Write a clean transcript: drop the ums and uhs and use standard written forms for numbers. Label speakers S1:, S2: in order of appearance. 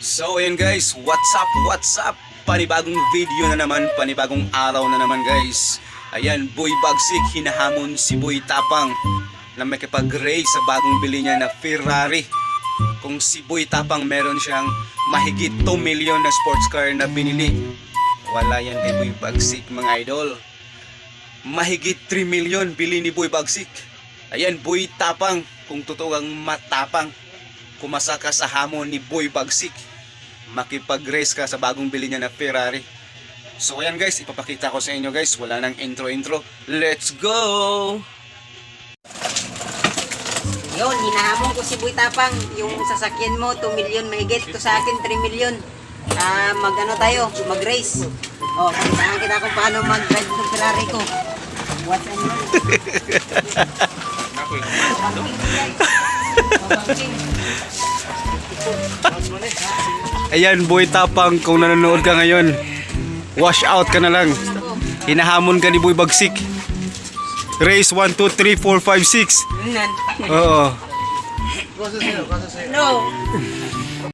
S1: So ayun guys, what's up? Panibagong video na naman, panibagong araw na naman guys. Ayan, Boy Bagsik, hinahamon si Boy Tapang na makipag-race sa bagong bili niya na Ferrari. Kung si Boy Tapang meron siyang mahigit 2 million na sports car na binili, wala yan kay Boy Bagsik mga idol. Mahigit 3 million bili ni Boy Bagsik. Ayan, Boy Tapang, kung totoo ang matapang, kumasa ka sa hamon ni Boy Bagsik, makipag-race ka sa bagong bili niya na Ferrari. So ayan guys, ipapakita ko sa inyo guys, wala nang intro. Let's go!
S2: Yun, hinahamon ko si Boy Tapang. Yung sasakyan mo, 2 million mahigit. Ito sa akin, 3 million. Mag-ano tayo, mag-race. O, kalitaan kita kung paano mag-drive ng Ferrari ko. What's on yun?
S1: Ayan, Boy Tapang, kung nanonood ka ngayon, wash out ka na lang. Hinahamon ka ni Boy Bagsik. Race 1, 2, 3, 4, 5, 6. Oo.
S2: No.